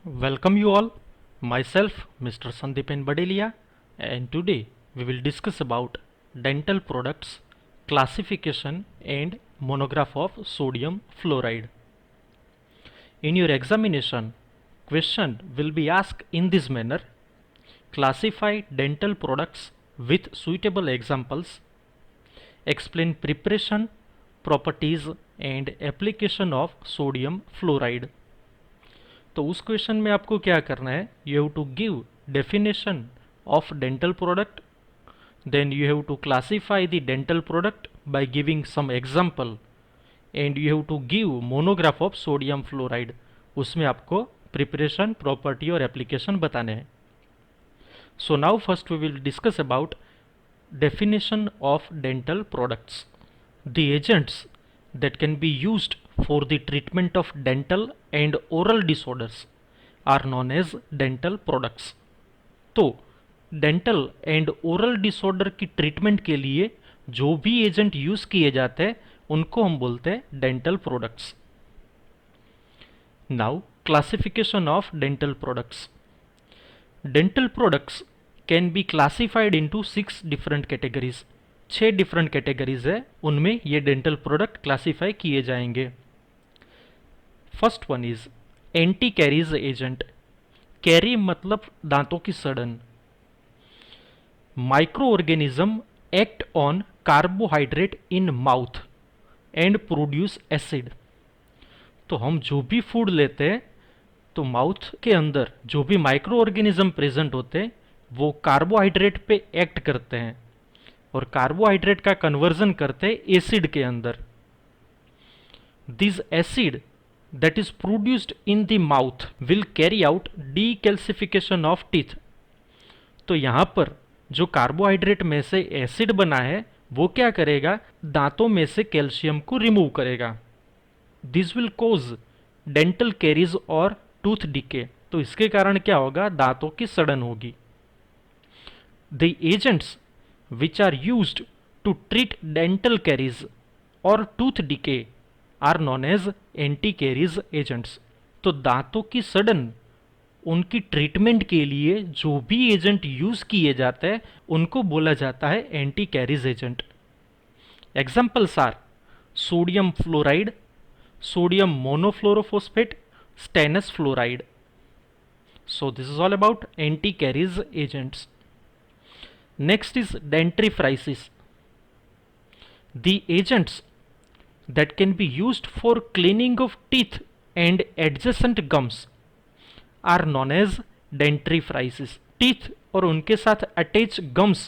Welcome you all. Myself, Mr. Sandeepan Badelia, and today we will discuss about dental products, classification, and monograph of sodium fluoride. In your examination, question will be asked in this manner: classify dental products with suitable examples, explain preparation, properties, and application of sodium fluoride. तो उस question में आपको क्या करना है, you have to give definition of dental product, then you have to classify the dental product by giving some example, and you have to give monograph of sodium fluoride. उसमें आपको preparation, property और application बताने हैं. So now first we will discuss about definition of dental products. The agents that can be used for the treatment of dental and oral disorders are known as dental products. तो dental and oral disorder की treatment के लिए जो भी agent use किए जाते हैं उनको हम बोलते हैं dental products. Now classification of dental products. Dental products can be classified into 6 different categories. 6 different categories है, उनमें ये डेंटल प्रोडक्ट क्लासिफाई किए जाएंगे. First one is anti caries agent. Carry मतलब दांतों की सड़न. Micro organism act on carbohydrate in mouth and produce acid. तो हम जो भी फूड लेते हैं तो माउथ के अंदर जो भी माइक्रो ऑर्गेनिज्म प्रेजेंट होते हैं वो कार्बोहाइड्रेट पे एक्ट करते हैं और कार्बोहाइड्रेट का कन्वर्जन करते हैं एसिड के अंदर. This acid that is produced in the mouth will carry out decalcification of teeth. तो यहां पर जो कार्बोहाइड्रेट में से एसिड बना है वो क्या करेगा, दांतों में से कैल्शियम को रिमूव करेगा. This will cause dental caries और टूथ डिके. तो इसके कारण क्या होगा, दांतों की सड़न होगी. The agents which are used to treat dental caries or tooth decay are known as anti-caries agents. तो दांतों की सड़न उनकी ट्रीटमेंट के लिए जो भी एजेंट यूज किए जाते हैं उनको बोला जाता है anti caries agent. Examples are sodium fluoride, sodium monofluorophosphate, stannous fluoride. So this is all about anti caries agents. Next is dentifrices. The agents that can be used for cleaning of teeth and adjacent gums are known as dentifrices. Teeth और उनके साथ attach gums,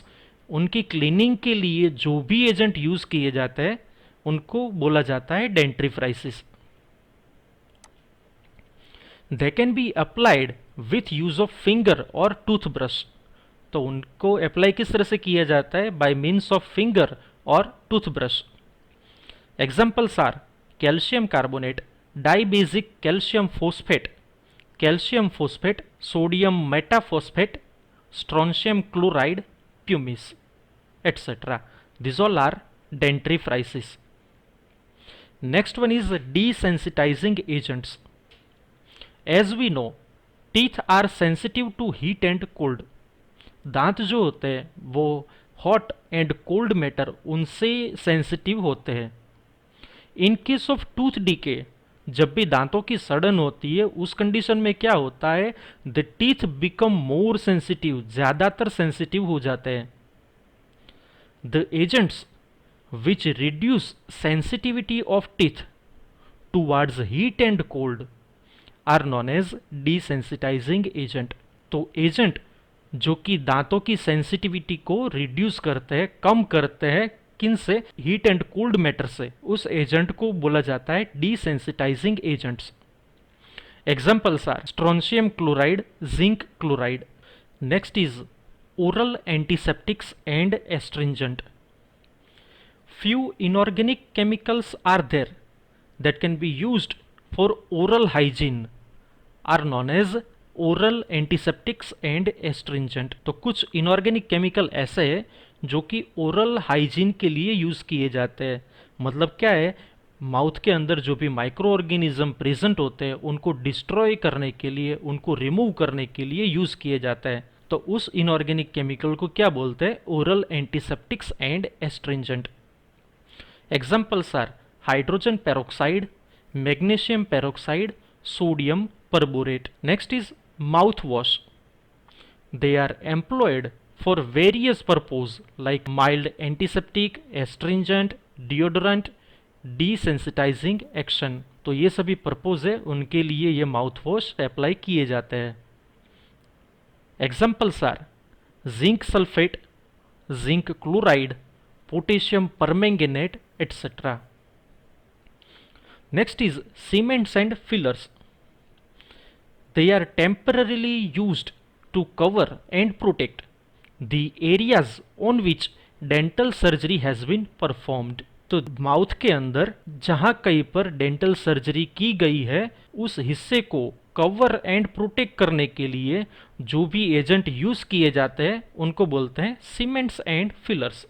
उनकी cleaning के लिए जो भी agent use किए जाते हैं उनको बोला जाता है dentifrices. They can be applied with use of finger or toothbrush. तो उनको अप्लाई किस तरह से किया जाता है, बाय मीन्स ऑफ फिंगर और toothbrush. Examples are calcium carbonate, dibasic calcium phosphate, sodium metaphosphate, strontium chloride, pumice, etcetera. This all are dentifrices. Next one is desensitizing agents. As we know teeth are sensitive to heat and cold. दांत जो होते हैं वो hot and cold matter उनसे sensitive होते हैं. In case of tooth decay, जब भी दांतों की सड़न होती है उस कंडीशन में क्या होता है, the teeth become more sensitive, ज्यादातर सेंसिटिव हो जाते हैं. The agents which reduce sensitivity of teeth towards heat and cold are known as desensitising agent. तो एजेंट जो कि दांतों की सेंसिटिविटी को रिड्यूस करते हैं, कम करते हैं, किन से, हीट एंड कोल्ड मैटर से, उस एजेंट को बोला जाता है desensitising agents. Examples are strontium chloride, zinc chloride. Next is oral antiseptics and astringent. Few inorganic chemicals are there that can be used for oral hygiene are known as oral antiseptics and astringent. तो कुछ inorganic chemical ऐसे हैं जो कि oral hygiene के लिए use किए जाते हैं. मतलब क्या है, माउथ के अंदर जो भी माइक्रो ऑर्गेनिज्म प्रेजेंट होते हैं उनको डिस्ट्रॉय करने के लिए, उनको रिमूव करने के लिए यूज किए जाता है। तो उस इनऑर्गेनिक केमिकल को क्या बोलते हैं? Oral antiseptics and astringent. Examples are hydrogen peroxide, magnesium peroxide, sodium perborate. Next is mouthwash. They are employed for various purposes like mild antiseptic, astringent, deodorant, desensitizing action. तो ये सभी पर्पज है, उनके लिए ये माउथ वॉश अप्लाई किए जाते हैं। Examples are zinc sulphate, zinc chloride, potassium permanganate etcetera. Next is cements and fillers. They are temporarily used to cover and protect the areas on which dental surgery has been performed. तो mouth के अंदर जहाँ कहीं पर dental surgery की गई है उस हिस्से को कवर एंड प्रोटेक्ट करने के लिए जो भी एजेंट यूज किए जाते हैं उनको बोलते हैं cements and fillers.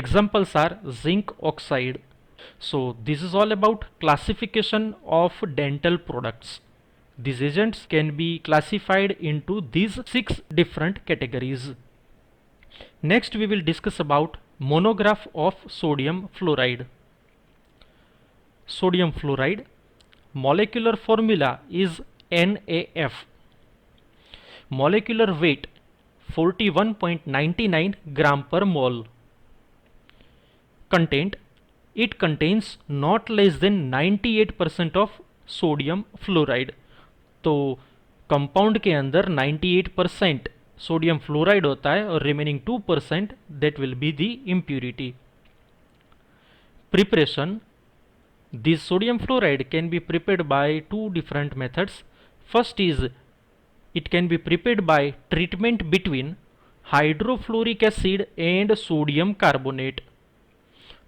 Examples are zinc oxide. So this is all about classification of dental products. These agents can be classified into these 6 different categories. Next we will discuss about monograph of sodium fluoride. Sodium fluoride molecular formula is NaF. Molecular weight 41.99 gram per mole. Content: it contains not less than 98% of sodium fluoride. तो compound के अंदर 98% sodium fluoride होता है और remaining 2% that will be the impurity. Preparation: this sodium fluoride can be prepared by 2 different methods. First is it can be prepared by treatment between hydrofluoric acid and sodium carbonate.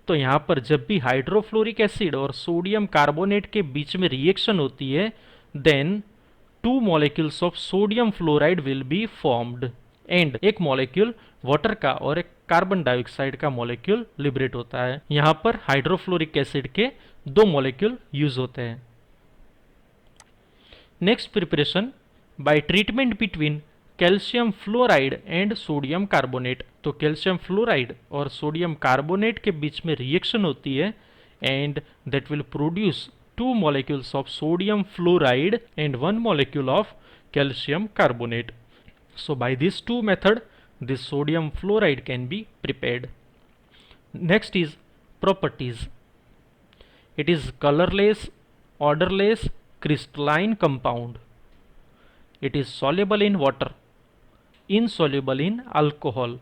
तो यहाँ पर जब भी hydrofluoric acid और sodium carbonate के बीच में reaction होती है then 2 molecules of sodium fluoride will be formed and एक मॉलिक्यूल वाटर का और एक कार्बन डाइऑक्साइड का मॉलिक्यूल लिबरेट होता है। यहाँ पर हाइड्रोफ्लोरिक एसिड के 2 मॉलिक्यूल यूज होते हैं। Next preparation bye treatment between calcium fluoride and sodium carbonate. तो कैल्शियम फ्लोराइड और सोडियम कार्बोनेट के बीच में रिएक्शन होती है and that will produce 2 molecules of sodium fluoride and 1 molecule of calcium carbonate. So by these 2 method this sodium fluoride can be prepared. Next is properties. It is colorless, odorless, crystalline compound. It is soluble in water, insoluble in alcohol.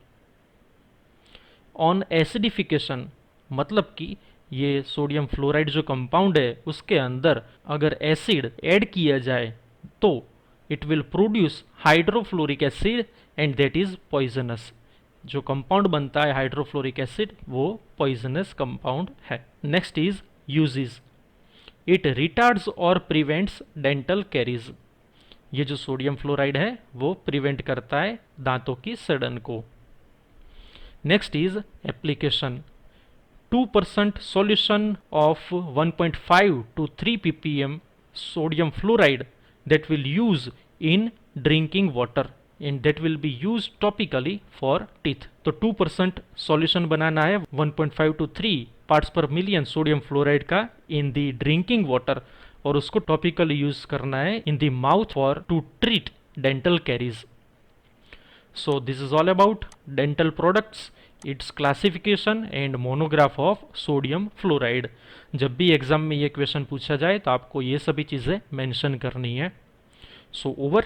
On acidification मतलब कि ये sodium fluoride जो compound है उसके अंदर अगर acid add किया जाए तो it will produce hydrofluoric acid and that is poisonous. जो कंपाउंड बनता है हाइड्रोफ्लोरिक एसिड वो पॉइजनस कंपाउंड है। Next is uses. It retards और प्रिवेंट्स डेंटल कैरीज। ये जो सोडियम फ्लोराइड है वो प्रिवेंट करता है दांतों की सड़न को। Next is application. 2% solution of 1.5 to 3 ppm sodium fluoride that will use in drinking water and that will be used topically for teeth. तो 2% solution बनाना है 1.5 to 3 parts per million sodium fluoride का in the drinking water और उसको topically use करना है in the mouth for to treat dental caries. So this is all about dental products, its classification and monograph of sodium fluoride. जब भी exam में ये question पूछा जाए तो आपको ये सभी चीज़ें मेंशन करनी है। So over,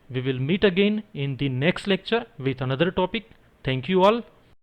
we will meet again in the next lecture with another topic. Thank you all.